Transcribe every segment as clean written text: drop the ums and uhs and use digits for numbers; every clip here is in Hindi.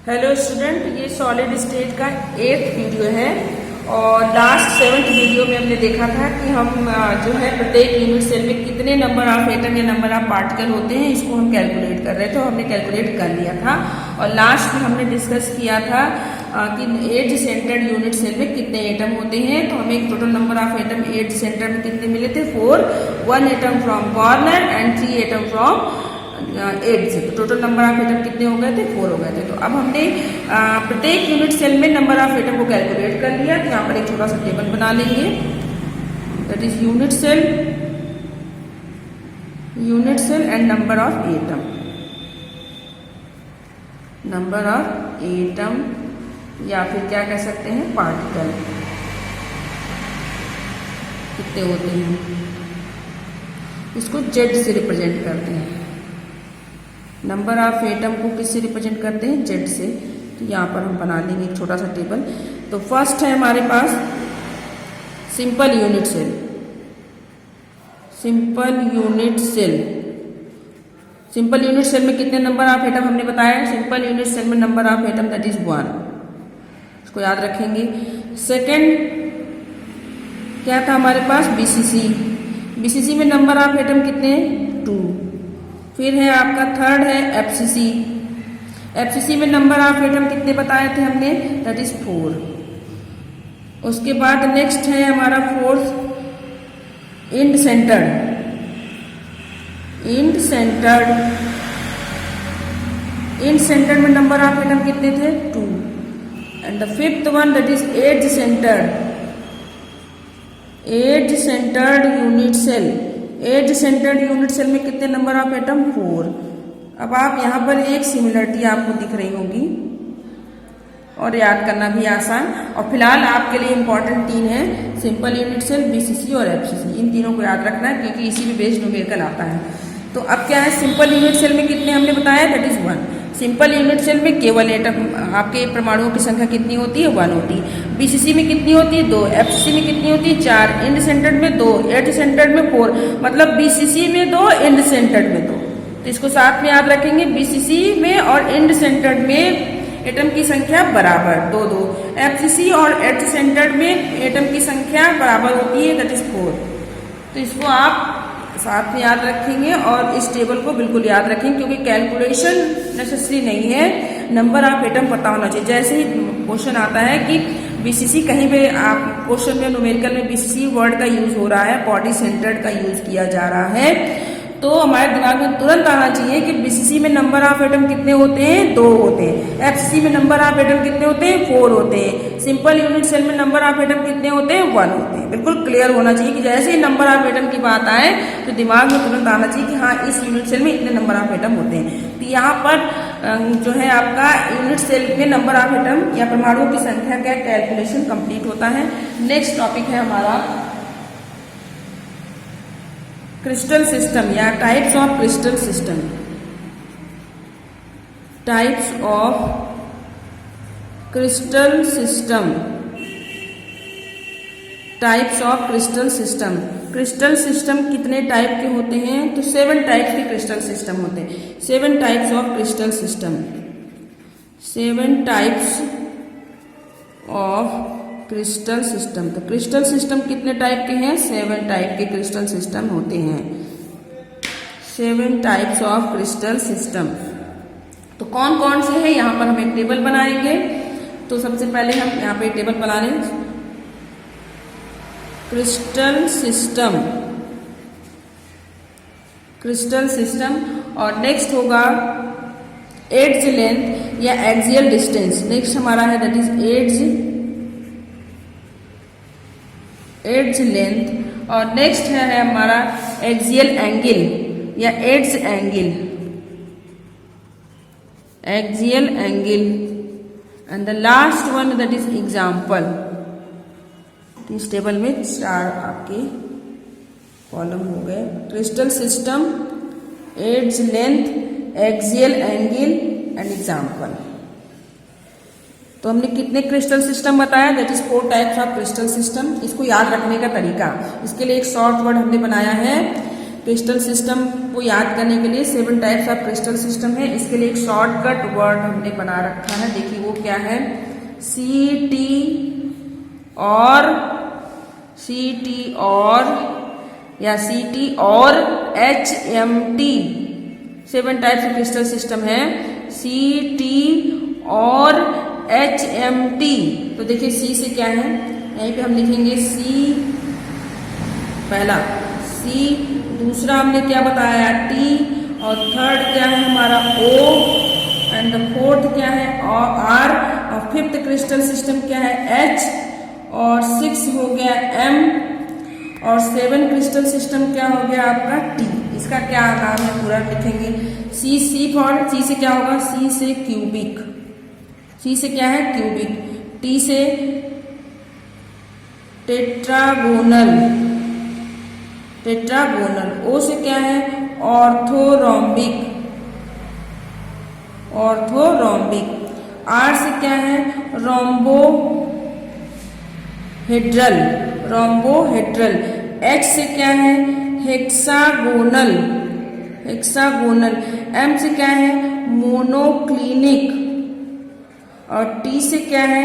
हेलो स्टूडेंट, ये सॉलिड स्टेट का 8th वीडियो है और लास्ट 7th वीडियो में हमने देखा था कि हम जो है प्रत्येक यूनिट सेल में कितने नंबर ऑफ एटम या नंबर ऑफ पार्टिकल होते हैं इसको हम कैलकुलेट कर रहे थे। तो हमने कैलकुलेट कर लिया था और लास्ट में हमने डिस्कस किया था कि एज सेंटर्ड यूनिट सेल में कितने एटम होते हैं। तो हमें एक total number of atom edge centre में कितने मिले थे 4, 1 atom from corner and 3 atom from edge से। तो टोटल नंबर ऑफ एटम कितने हो गए थे 4 हो गए थे। तो अब हमने प्रत्येक यूनिट सेल में नंबर ऑफ एटम को कैलकुलेट कर लिया। तो यहाँ पर एक छोटा सा टेबल बना लेंगे, that is unit cell and number of atom, number of atom या फिर क्या कह सकते हैं पार्टिकल कितने होते हैं, इसको जेड से रिप्रेजेंट करते हैं। नंबर ऑफ एटम को किससे रिप्रेजेंट करते हैं, जेड से। तो यहाँ पर हम बना लेंगे एक छोटा सा टेबल। तो फर्स्ट है हमारे पास simple unit cell. Simple unit cell में कितने नंबर ऑफ एटम हमने बताया, सिंपल यूनिट सेल में number of atom that is 1, इसको याद रखेंगे। सेकेंड क्या था हमारे पास, बीसीसी में नंबर ऑफ एटम कितने 2। फिर है आपका थर्ड है एफसीसी में नंबर ऑफ एटम कितने बताए थे हमने, दैट इज 4। उसके बाद नेक्स्ट है हमारा फोर्थ इंड सेंटर्ड में नंबर ऑफ एटम कितने थे 2। And the fifth one that is edge centred unit cell. Edge centred unit cell में कितने नंबर ऑफ एटम 4। अब आप यहाँ पर एक सिमिलरिटी आपको दिख रही होगी और याद करना भी आसान। और फिलहाल आपके लिए इंपॉर्टेंट 3 है, सिंपल यूनिट सेल, बीसीसी और एफसीसी। इन तीनों को याद रखना है क्योंकि इसी में बेस्ड न्यूमेरिकल आता है। तो अब क्या है, सिंपल यूनिट सेल में कितने हमने बताया, that is 1। Simple unit cell में केवल एटम आपके परमाणुओं की संख्या कितनी होती है 1 होती है। बीसीसी में कितनी होती है 2, एफसीसी में कितनी होती है 4, इंड सेंटर्ड में 2, एज सेंटर्ड में 4, मतलब बीसीसी में 2, इंड सेंटर्ड में 2। तो इसको साथ में याद रखेंगे, बीसीसी में और इंड सेंटर्ड में एटम की संख्या बराबर 2-2। एफसीसी और एज सेंटर्ड में एटम की संख्या बराबर होती है दैट इज 4। तो इसको आप साथ में याद रखेंगे और इस टेबल को बिल्कुल याद रखेंगे क्योंकि कैलकुलेशन नेसेसरी नहीं है, नंबर ऑफ एटम पता होना चाहिए। जैसे ही क्वेश्चन आता है कि बीसीसी, कहीं पे आप क्वेश्चन में न्यूमेरिकल में बीसीसी वर्ड का यूज हो रहा है, बॉडी सेंटर्ड का यूज किया जा रहा है, तो हमारे दिमाग में तुरंत आना चाहिए कि बीसीसी में नंबर ऑफ एटम कितने होते हैं 2 होते हैं, एफसीसी में नंबर ऑफ एटम कितने होते हैं 4 होते हैं, सिंपल यूनिट सेल में नंबर ऑफ एटम कितने होते हैं 1 होते हैं। बिल्कुल क्लियर होना चाहिए कि जैसे ही नंबर ऑफ एटम की बात आए तो दिमाग में तुरंत आना चाहिए कि हाँ इस यूनिट सेल में इतने नंबर ऑफ एटम होते हैं। तो यहाँ पर जो है आपका यूनिट सेल में नंबर ऑफ एटम या परमाणुओं की संख्या का कैलकुलेशन कंप्लीट होता है। नेक्स्ट टॉपिक है हमारा क्रिस्टल सिस्टम या types of crystal system. Types of crystal system, types of crystal system. Crystal system कितने टाइप के होते हैं, तो 7 टाइप्स के क्रिस्टल सिस्टम होते हैं। 7 types of crystal system, 7 types of crystal system. तो क्रिस्टल सिस्टम कितने टाइप के हैं, 7 टाइप के क्रिस्टल सिस्टम होते हैं। 7 टाइप्स ऑफ क्रिस्टल सिस्टम। तो कौन कौन से हैं, यहाँ पर हम एक टेबल बनाएंगे। तो सबसे पहले हम यहाँ पे टेबल बना लें, क्रिस्टल सिस्टम और नेक्स्ट होगा एड्ज लेंथ या एक्सियल डिस्टेंस। नेक्स्ट हमारा है दैट इज एड्ज लेंथ और नेक्स्ट है हमारा एक्सियल एंगल या edge angle and the last one that is example. इस टेबल में 4 आपके कॉलम हो गए, crystal system, edge length, axial angle and example. तो हमने कितने क्रिस्टल सिस्टम बताया, that is 4 types of crystal system. इसको याद रखने का तरीका, इसके लिए एक शॉर्ट वर्ड हमने बनाया है क्रिस्टल सिस्टम को याद करने के लिए 7 टाइप्स ऑफ क्रिस्टल सिस्टम है। इसके लिए एक शॉर्टकट वर्ड हमने बना रखा है, देखिए वो क्या है, CT और या CT और HMT। 7 types of crystal system है, CT और HMT। तो देखिए C से क्या है, यहीं पे हम लिखेंगे C पहला, C दूसरा हमने क्या बताया T, और थर्ड क्या है हमारा O, एंड द फोर्थ क्या है R, और फिफ्थ क्रिस्टल सिस्टम क्या है H, और 6 हो गया M, और 7 क्रिस्टल सिस्टम क्या हो गया आपका T। इसका क्या नाम है पूरा लिखेंगे, C से क्या होगा, C से क्यूबिक, C से क्या है क्यूबिक, T से टेट्रागोनल, O से क्या है ऑर्थोरोम्बिक, R से क्या है रोम्बोहेड्रल, H से क्या है हेक्सागोनल, M से क्या है मोनोक्लिनिक, और T से क्या है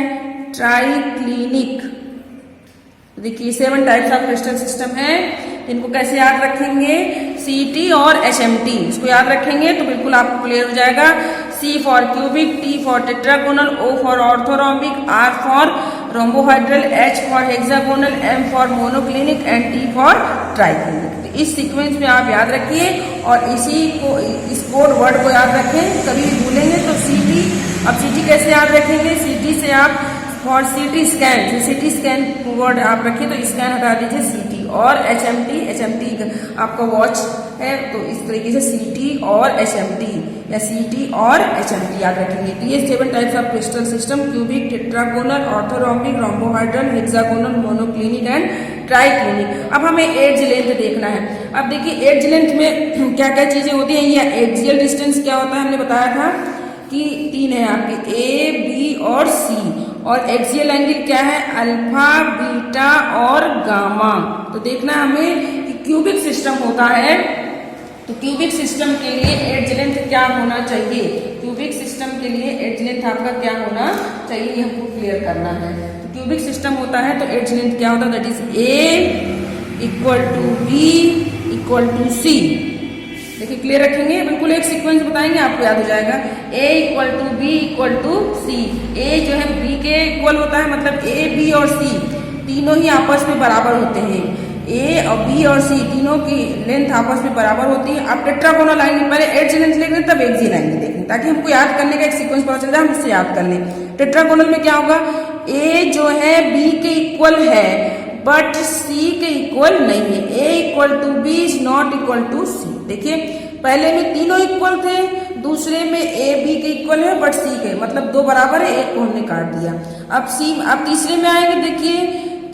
ट्राइक्लिनिक। देखिए 7 टाइप्स ऑफ क्रिस्टल सिस्टम है, इनको कैसे याद रखेंगे, CT और HMT, इसको याद रखेंगे तो बिल्कुल आपको क्लियर हो जाएगा। C for cubic, T for tetragonal, O for orthorhombic, R for rhombohedral, H for hexagonal, M for monoclinic and T for triclinic. तो इस सीक्वेंस में आप याद रखिए और इस कोड वर्ड को याद रखें, कभी भी भूलेंगे तो CT। अब CT कैसे याद रखेंगे, CT से आप for CT scan, CT scan word आप रखिए तो स्कैन हटा दीजिए CT, और HMT आपका वॉच है तो इस तरीके से CT और HMT या CT और HMT याद रखेंगे। तो ये 7 types of crystal system, cubic, tetragonal, orthorhombic, rhombohedral, hexagonal, monoclinic and triclinic. अब हमें एज लेंथ देखना है। अब देखिए एज लेंथ में क्या क्या चीजें होती हैं, या एक्सियल डिस्टेंस क्या होता है, हमने बताया था कि 3 है आपके A, B और C, और एक्सियल एंगल क्या है अल्फा, बीटा और गामा। तो देखना हमें कि क्यूबिक सिस्टम होता है, तो क्यूबिक सिस्टम के लिए एज लेंथ क्या होना चाहिए, क्यूबिक सिस्टम के लिए एज लेंथ आपका क्या होना चाहिए, ये हमको क्लियर करना है। तो क्यूबिक सिस्टम होता है तो एज लेंथ क्या होता है, that is A equal to B equal to C। देखिए क्लियर रखेंगे, बिल्कुल एक सीक्वेंस बताएंगे आपको याद हो जाएगा। A equal to B equal to C, A जो है B के इक्वल होता है, मतलब A, B और C तीनों ही आपस में बराबर होते हैं। A और B और C तीनों की लेंथ आपस में बराबर होती है। आप टेट्रागोनल आएंगे, पहले एज लेंथ लेंगे तब एक्सियल आएंगे, देखें ताकि हमको याद करने का एक सीक्वेंस पता चल जाए, हम इससे याद कर लें। टेट्रागोनल में क्या होगा, A जो है B के इक्वल है बट C के इक्वल नहीं है, A equal to B is not equal to C। देखिए पहले में तीनों इक्वल थे, दूसरे में A B के इक्वल है बट C के, मतलब 2 बराबर है, एक को हमने काट दिया। अब तीसरे में आएंगे, देखिए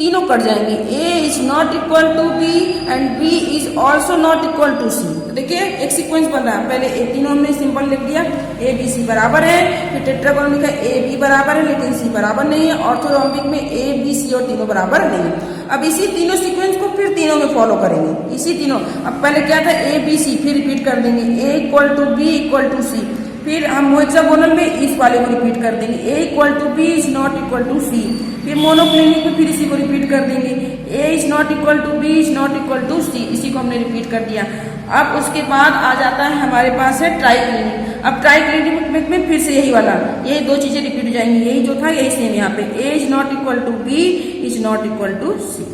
तीनों कट जाएंगे, A is not equal to B and B is also not equal to C। देखिए एक सीक्वेंस बन रहा है, पहले A तीनों हमने सिंपल लिख दिया, A B C बराबर है, फिर टेट्रागोनल का A B बराबर है लेकिन C बराबर नहीं है, ऑर्थोरोम्बिक में A B C और तीनों बराबर नहीं है। अब इसी तीनों सीक्वेंस को फिर तीनों में फॉलो करेंगे, इसी तीनों। अब पहले क्या था A B C, फिर रिपीट कर देंगे A equal to B equal to C, फिर हम हेक्सागोनल में इस वाले को रिपीट कर देंगे A equal to B is not equal to C, फिर मोनोक्लिनिक में फिर इसी को रिपीट कर देंगे A is not equal to B is not equal to C, इसी को हमने रिपीट कर दिया। अब उसके बाद आ जाता है हमारे पास है ट्राइक्लिनिक। अब ट्राइक्लिनिक में फिर से यही वाला, यही 2 चीजें रिपीट हो जाएंगी, यही जो था यही सेम यहाँ पे A is not equal to B is not equal to C।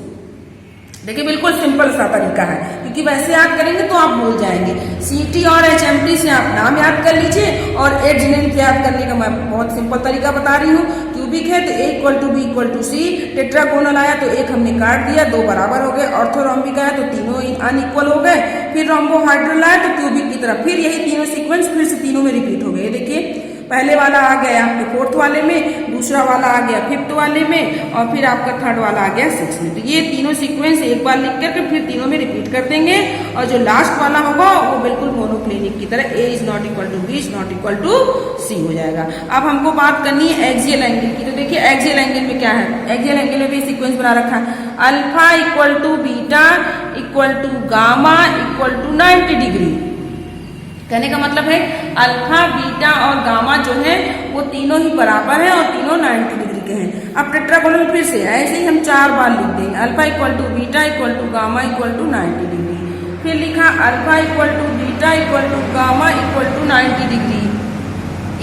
देखिए बिल्कुल सिंपल सा तरीका है, क्योंकि वैसे याद करेंगे तो आप भूल जाएंगे। CT और HMT से आप नाम याद कर लीजिए, और एज लेंथ याद करने का मैं बहुत सिंपल तरीका बता रही हूँ। क्यूबिक है तो A equal to B equal to C, tetragonal आया तो एक हमने काट दिया, 2 बराबर हो गए, ऑर्थोरोम्बिक आया तो तीनों अनइक्वल हो गए, फिर रोम्बोहेड्रल आया तो क्यूबिक की तरफ, फिर यही तीनों सीक्वेंस फिर से तीनों में रिपीट हो गए। देखिए पहले वाला आ गया आपके 4th वाले में, दूसरा वाला आ गया 5th वाले में, और फिर आपका 3rd वाला आ गया 6th में। तो ये तीनों सीक्वेंस एक बार लिख करके फिर तीनों में रिपीट कर देंगे और जो लास्ट वाला होगा वो बिल्कुल मोनोक्लिनिक की तरह A is not equal to B is not equal to C हो जाएगा। अब हमको बात करनी है एक्सियल एंगल की। तो देखिए एक्सियल एंगल में क्या है, एक्सियल एंगल में भी सीक्वेंस बना रखा है, alpha equal to beta equal to gamma equal to 90 degree. कहने का मतलब है अल्फा बीटा और गामा जो है वो तीनों ही बराबर है और तीनों 90 डिग्री के हैं। अब टेट्रागोनल फिर से ऐसे ही हम 4 बार लिख देंगे, alpha equal to beta equal to gamma equal to 90 degree. फिर लिखा alpha equal to beta equal to gamma equal to 90 degree.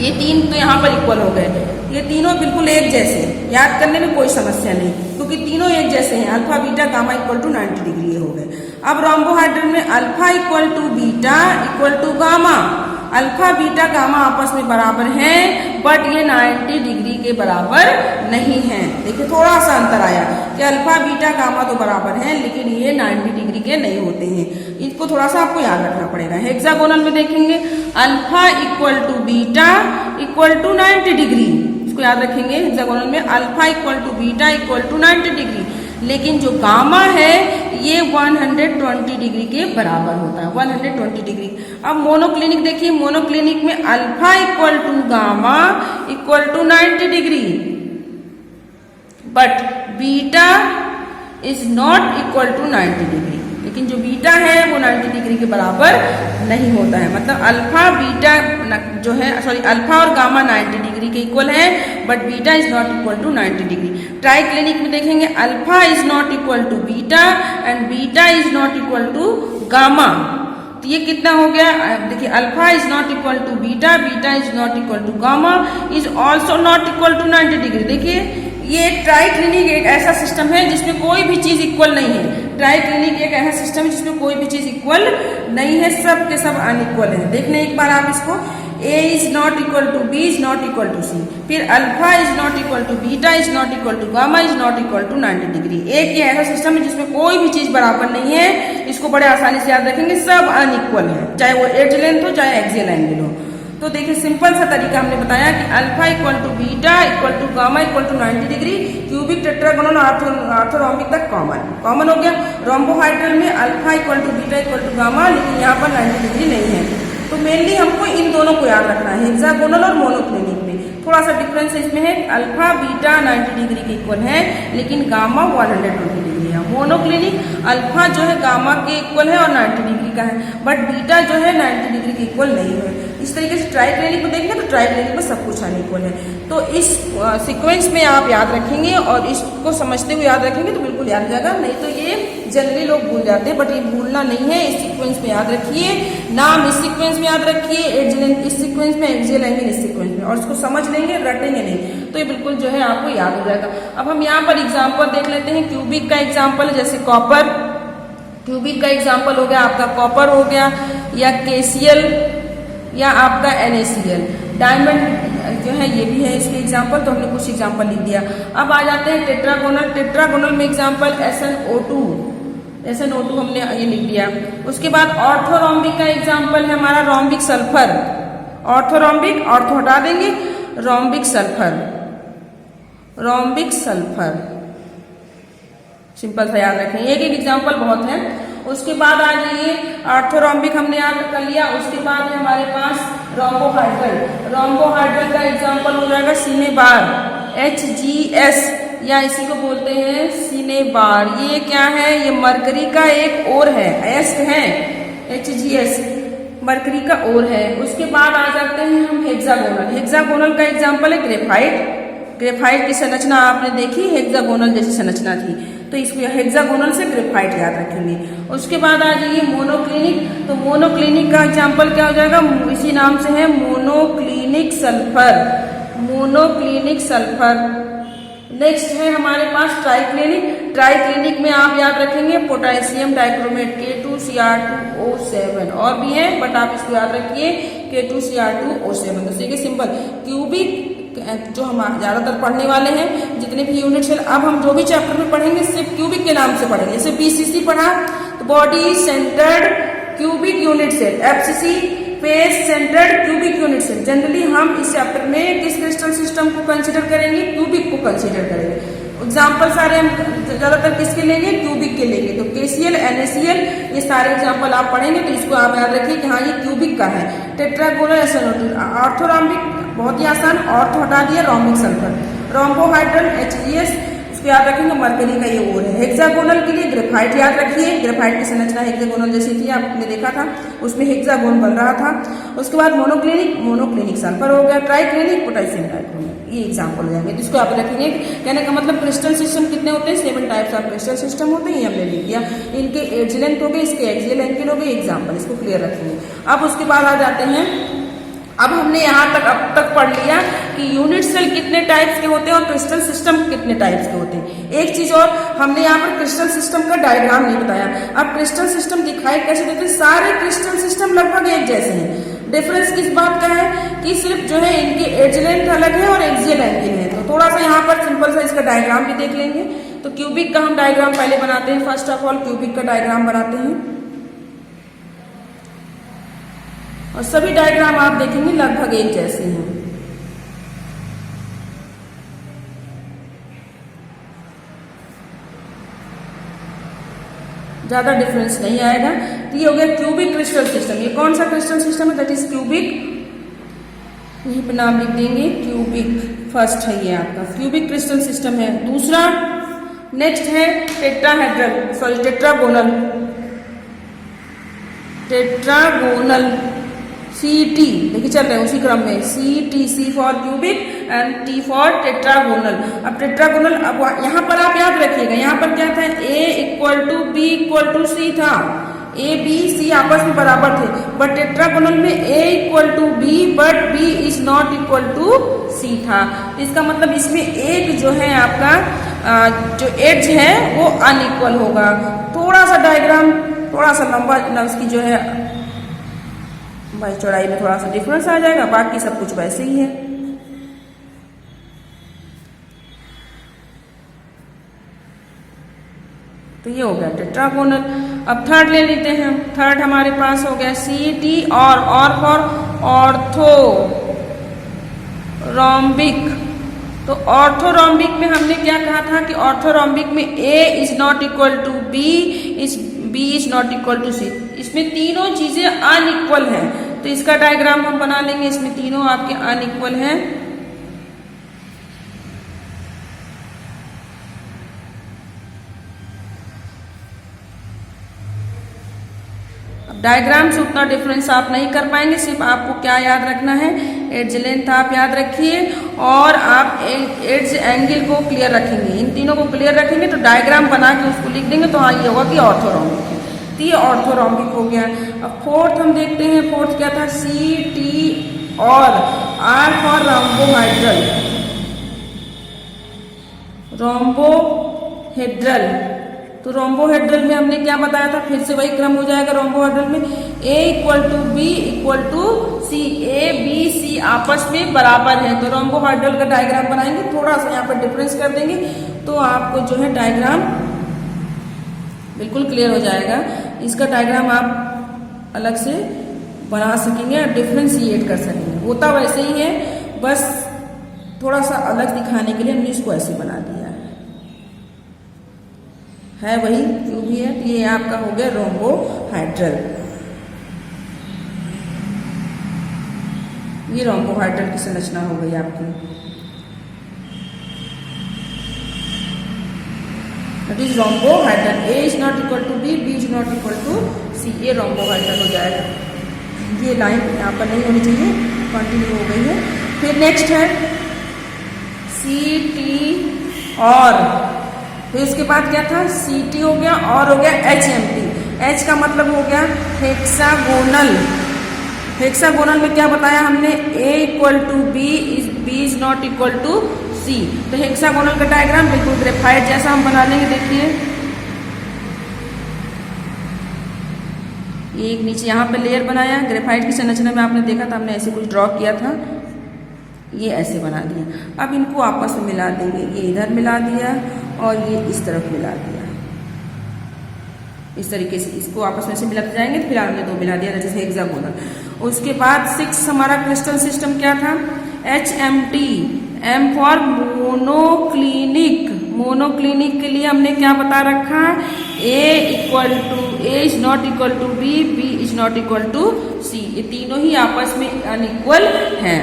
ये तीन तो यहाँ पर इक्वल हो गए, ये तीनों बिल्कुल एक जैसे, याद करने में कोई समस्या नहीं क्योंकि तीनों एक जैसे हैं, alpha beta gamma equal to 90 degree ये हो गए। अब रोम्बोहाइड्रल में alpha equal to beta equal to gamma, alpha beta gamma आपस में बराबर हैं बट ये 90 डिग्री के बराबर नहीं है। देखिए थोड़ा सा अंतर आया कि अल्फा बीटा गामा तो बराबर हैं लेकिन ये 90 डिग्री के नहीं होते हैं, इसको थोड़ा सा आपको याद रखना पड़ेगा। हेक्सागोनल में देखेंगे alpha equal to beta equal to 90 degree, इसको याद रखेंगे। हेक्सागोनल में alpha equal to beta equal to 90 degree, लेकिन जो गामा है ये 120 डिग्री के बराबर होता है, 120 डिग्री। अब मोनोक्लिनिक देखिए, मोनोक्लिनिक में alpha equal to gamma equal to 90 degree but beta is not equal to 90 degree, लेकिन जो बीटा है वो 90 डिग्री के बराबर नहीं होता है। मतलब अल्फा बीटा जो है अल्फा और गामा 90 डिग्री के इक्वल है but beta is not equal to 90 degree. Triclinic में देखेंगे alpha is not equal to beta and beta is not equal to gamma. तो ये कितना हो गया, देखिए alpha is not equal to beta, beta is not equal to gamma is also not equal to 90 degree. देखिए ये ट्राइक्लिनिक एक ऐसा सिस्टम है जिसमें कोई भी चीज इक्वल नहीं है। ट्राइक्लिनिक एक ऐसा सिस्टम है जिसमें कोई भी चीज इक्वल नहीं है, सब के सब अनइक्वल है। देखने एक बार आप इसको, A is not equal to B is not equal to C, फिर alpha is not equal to beta is not equal to gamma is not equal to 90 degree. एक ये ऐसा सिस्टम है जिसमें कोई भी चीज बराबर नहीं है, इसको बड़े आसानी से याद रखेंगे, सब अनइक्वल है, चाहे वो एज लेंथ हो चाहे एक्सियल एंगल हो। तो देखिए सिंपल सा तरीका हमने बताया कि alpha equal to beta equal to gamma equal to 90 degree, cubic tetragonal orthorhombic तक कॉमन हो गया। रोम्बोहाइड्रल में alpha equal to beta equal to gamma, लेकिन यहाँ पर 90 डिग्री नहीं है। तो मेनली हमको इन दोनों को याद रखना है, हेक्सागोनल और मोनोक्लिनिक में थोड़ा सा डिफरेंस इसमें है, अल्फा बीटा 90 डिग्री के इक्वल है लेकिन गामा 120 डिग्री है। मोनोक्लिनिक अल्फा जो है गामा के इक्वल है और 90 डिग्री का है बट बीटा जो है 90 डिग्री के इक्वल नहीं है। इस तरीके से ट्राइक्लिनिक को देखेंगे तो ट्राइक्लिनिक में सब कुछ अनइक्वल है। तो इस सीक्वेंस में आप याद रखेंगे और इसको समझते हुए याद रखेंगे तो बिल्कुल याद जाएगा, नहीं तो ये जनरली लोग भूल जाते हैं बट ये भूलना नहीं है। इस सीक्वेंस में याद रखिए, नाम इस सीक्वेंस में याद रखिए, एज इस सीक्वेंस में, एक्सियल एंगल इस सीक्वेंस में, और इसको समझ लेंगे, रटेंगे नहीं तो ये बिल्कुल जो है आपको याद हो जाएगा। अब हम यहाँ पर एग्जाम्पल देख लेते हैं। क्यूबिक का एग्जाम्पल है, जैसे कॉपर, क्यूबिक का एग्जाम्पल हो गया आपका कॉपर हो गया, या केसीएल या आपका NaCl। डायमंड जो है ये भी है इसके एग्जाम्पल, तो हमने कुछ एग्जाम्पल लिख दिया। अब आ जाते हैं टेट्रागोनल। टेट्रागोनल में एग्जाम्पल SnO2 हमने ये लिख दिया। उसके बाद ऑर्थोरोम्बिक का एग्जाम्पल है हमारा रोम्बिक सल्फर। ऑर्थोरोम्बिक, ऑर्थो हटा देंगे, rhombic sulphur, rhombic sulphur, simple सा याद रखें, एक एक एग्जाम्पल बहुत है। उसके बाद आ जाइए, ऑर्थोरोम्बिक हमने याद कर लिया। उसके बाद है हमारे पास रोम्बोहाइड्रल। रोम्बोहाइड्रल का एग्जाम्पल हो जाएगा सिनेबार, HGS, या इसी को बोलते हैं सिनेबार। ये क्या है, ये मरकरी का एक और है, एस्ट है, HGS मरकरी का और है। उसके बाद आ जाते हैं हम हेक्सागोनल। हेक्सागोनल का एग्जाम्पल है ग्रेफाइट। ग्रेफाइट की संरचना आपने देखी, हेक्सागोनल जैसी संरचना थी, तो इसको हेक्सागोनल से ग्रेफाइट याद रखेंगे। उसके बाद आ जाइए मोनोक्लिनिक। तो मोनोक्लिनिक का एग्जाम्पल क्या हो जाएगा, इसी नाम से है, monoclinic sulphur, monoclinic sulphur. Next है हमारे पास ट्राइक्लिनिक। ट्राइक्लिनिक में आप याद रखेंगे पोटेशियम डाइक्रोमेट K2Cr2O7, और भी है बट आप इसको याद रखिए K2Cr2O7। तो देखिए सिंपल क्यूबिक जो हम ज्यादातर पढ़ने वाले हैं, जितने भी यूनिट सेल, अब हम जो भी चैप्टर में पढ़ेंगे सिर्फ क्यूबिक के नाम से पढ़ेंगे। जैसे BCC पढ़ा तो body centred cubic unit cell, FCC face centred cubic unit cell. Generally हम इस चैप्टर में किस क्रिस्टल सिस्टम को कंसिडर करेंगे, क्यूबिक को कंसिडर करेंगे। एग्जाम्पल सारे हम ज्यादातर किसके लेंगे, क्यूबिक के लेंगे। तो KCl, NaCl ये सारे एग्जाम्पल आप पढ़ेंगे तो इसको आप याद रखिए कि हाँ ये क्यूबिक का है। टेट्रागोनल एसिनोट्रिक, ऑर्थोरॉम्बिक बहुत ही आसान, ऑर्थो हटा दिया, रोम्बिक सल्फर, रोम्बोहाइड्रल HES इसको याद रखेंगे, मरकरी का ये और है। हेक्सागोनल के लिए ग्रेफाइट याद रखिए, ग्रेफाइट की संरचना हेक्सागोनल जैसी थी, आपने देखा था, उसमें हेक्सागोन बन रहा था। उसके बाद मोनोक्लिनिक, मोनोक्लिनिक सल्फर हो गया, ट्राइक्लिनिक पोटेशियम डाइक्रोमेट, ये एग्जाम्पल हो जाएंगे जिसको आप रखेंगे। कहने का मतलब क्रिस्टल सिस्टम कितने होते हैं, 7 टाइप्स ऑफ क्रिस्टल सिस्टम होते हैं, ये हमने लिख दिया। इनके एज लेंथ हो गए, इसके एक्सियल एंगल हो गए, एग्जाम्पल इसको क्लियर रखेंगे। अब उसके बाद आ जाते हैं, अब हमने यहाँ तक अब तक पढ़ लिया कि यूनिट सेल कितने टाइप्स के होते हैं और क्रिस्टल सिस्टम कितने टाइप्स के होते हैं। एक चीज और, हमने यहाँ पर क्रिस्टल सिस्टम का डायग्राम नहीं बताया। अब क्रिस्टल सिस्टम दिखाई कैसे देते हैं, सारे क्रिस्टल सिस्टम लगभग एक जैसे हैं। डिफरेंस किस बात का है कि सिर्फ जो है इनकी एज लेंथ अलग है और एक्सियल एंगल है। तो थोड़ा सा यहाँ पर सिंपल सा इसका डायग्राम भी देख लेंगे। तो क्यूबिक का हम डायग्राम पहले बनाते हैं। फर्स्ट ऑफ ऑल क्यूबिक का डायग्राम बनाते हैं और सभी डायग्राम आप देखेंगे लगभग एक जैसे हैं। ज्यादा डिफरेंस नहीं आएगा। तो ये हो गया क्यूबिक क्रिस्टल सिस्टम। ये कौन सा क्रिस्टल सिस्टम है, दैट इज क्यूबिक, यहीं पे नाम लिख देंगे क्यूबिक। फर्स्ट है ये आपका क्यूबिक क्रिस्टल सिस्टम है। दूसरा नेक्स्ट है tetrahedral, sorry tetragonal, tetragonal CT देखिए चल रहे हैं उसी क्रम में, CT, C for cubic and T for tetragonal. अब टेट्रागोनल, अब यहाँ पर आप याद रखिएगा, यहाँ पर क्या था, A = B = C था। A, B, C आपस में बराबर थे, बट टेट्रागोनल में A = B but B is not equal to C था। इसका मतलब इसमें एक जो है आपका जो एज है वो अनइक्वल होगा। थोड़ा सा डायग्राम थोड़ा सा लंबा, इसकी जो है भाई चौड़ाई में थोड़ा सा डिफरेंस आ जाएगा, बाकी सब कुछ वैसे ही है। तो ये हो गया टेट्रागोनल। अब थर्ड ले लेते हैं। थर्ड हमारे पास हो गया CT और फॉर ऑर्थो रोम्बिक। तो ऑर्थोरोम्बिक में हमने क्या कहा था कि ऑर्थोरोम्बिक में A is not equal to B, B is not equal to C। इसमें तीनों चीजें अनइक्वल हैं, तो इसका डायग्राम हम बना लेंगे। इसमें तीनों आपके अनइक्वल हैं। डायग्राम से उतना डिफरेंस आप नहीं कर पाएंगे, सिर्फ आपको क्या याद रखना है, एज लेंथ आप याद रखिए और आप एज एंगल को क्लियर रखेंगे। इन तीनों को क्लियर रखेंगे तो डायग्राम बना के उसको लिख देंगे तो हाँ ये होगा कि ऑर्थोरोम्बिक है। तो ये ऑर्थोरोम्बिक हो गया। अब फोर्थ हम देखते हैं, फोर्थ क्या था, CT और R फॉर रोम्बोहाइड्रल, रोम्बोहेड्रल। तो रोम्बोहेड्रल में हमने क्या बताया था, फिर से वही क्रम हो जाएगा। रोम्बोहेड्रल में A = B = C, A, B, C आपस में बराबर है। तो रोम्बोहेड्रल का डायग्राम बनाएंगे, थोड़ा सा यहाँ पर डिफरेंस कर देंगे तो आपको जो है डायग्राम बिल्कुल क्लियर हो जाएगा। इसका डायग्राम आप अलग से बना सकेंगे और डिफ्रेंशिएट कर सकेंगे। होता वैसे ही है, बस थोड़ा सा अलग दिखाने के लिए हमने इसको ऐसे बना दिया है वही जो भी है। तो ये आपका हो गया रोम्बोहाइड्रल। ये रोम्बोहाइड्रल की संरचना हो गई आपकी। That is रोम्बोहाइड्रल। A is not equal to B, B is not equal to C, ये रोम्बोहाइड्रल हो जाएगा। ये लाइन यहाँ पर नहीं होनी चाहिए, कंटिन्यू हो गई है। फिर नेक्स्ट है CT और, फिर उसके बाद क्या था, CT हो गया और हो गया HMT। H का मतलब हो गया हेक्सागोनल। हेक्सागोनल में क्या बताया हमने, A = B, B is not equal to C। तो हेक्सागोनल का डायग्राम बिल्कुल ग्रेफाइट जैसा हम बना लेंगे। देखिए एक नीचे यहाँ पे लेयर बनाया, ग्रेफाइट की संरचना में आपने देखा था, हमने ऐसे कुछ ड्रॉ किया था, ये ऐसे बना दिया। अब इनको आपस में मिला देंगे, ये इधर मिला दिया और ये इस तरफ मिला दिया। इस तरीके से इसको आपस में से मिलाते जाएंगे। फिर हमने 2 मिला दिया जैसे हेक्सागोनल। उसके बाद 6 हमारा क्रिस्टल सिस्टम क्या था, HMT, M for monoclinic, monoclinic के लिए हमने क्या बता रखा है, A is not equal to B is not equal to C, ये तीनों ही आपस में अनइक्वल हैं।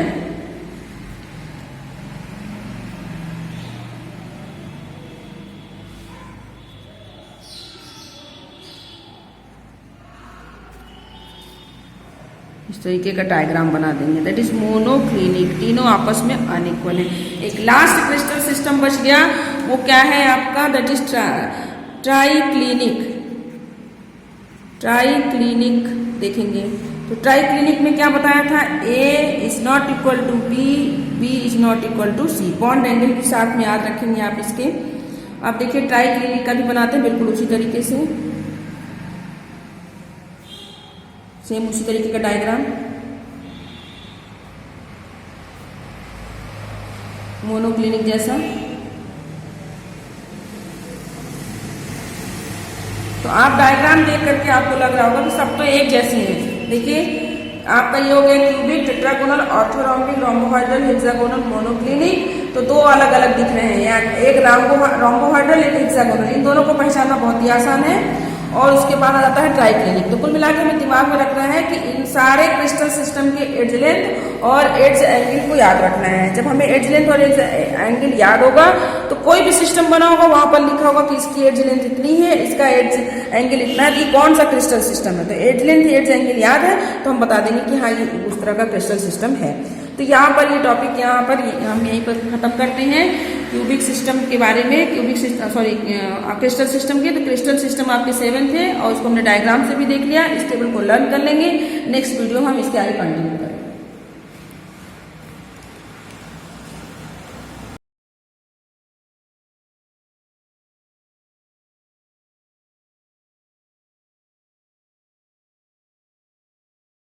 इस तरीके का डायग्राम बना देंगे, दैट इज मोनोक्लिनिक, तीनों आपस में अनइक्वल है। एक लास्ट क्रिस्टल सिस्टम बच गया, वो क्या है आपका, दैट इज ट्राइक्लिनिक। ट्राइक्लिनिक देखेंगे तो ट्राइक्लिनिक में क्या बताया था, A is not equal to B is not equal to C, bond angle के साथ में याद रखेंगे आप इसके। आप देखिए ट्राइक्लिनिक का भी बनाते हैं बिल्कुल उसी तरीके से, सेम उसी तरीके का डायग्राम, मोनोक्लिनिक जैसा। तो आप डायग्राम देख करके आपको लग रहा होगा कि सब तो एक जैसे हैं। देखिए आपका ये हो गया cubic, tetragonal, orthorhombic, rhombohedral, hexagonal, monoclinic. तो दो अलग अलग दिख रहे हैं, एक रोम्बोहेड्रल, एक हेक्सागोनल, इन दोनों को पहचानना बहुत ही आसान है। और उसके बाद आ जाता है ट्राइक्लिनिक। तो कुल मिलाकर हमें दिमाग में रखना है कि इन सारे क्रिस्टल सिस्टम के एज लेंथ और एज एंगल को याद रखना है। जब हमें एज लेंथ और एज एंगल याद होगा तो कोई भी सिस्टम बना होगा वहां पर लिखा होगा कि इसकी एज लेंथ इतनी है, इसका एज एंगल इतना है, कि कौन सा क्रिस्टल सिस्टम है। तो एज लेंथ एज एंगल याद है तो हम बता देंगे कि हाँ ये उस तरह का क्रिस्टल सिस्टम है। तो यहाँ पर ये टॉपिक यहाँ पर हम यहीं पर खत्म करते हैं क्यूबिक सिस्टम के बारे में, cubic system sorry crystal system के। तो क्रिस्टल सिस्टम आपके 7 थे और उसको हमने डायग्राम से भी देख लिया। इस टेबल को लर्न कर लेंगे, नेक्स्ट वीडियो हम इसके आगे कंटिन्यू करेंगे।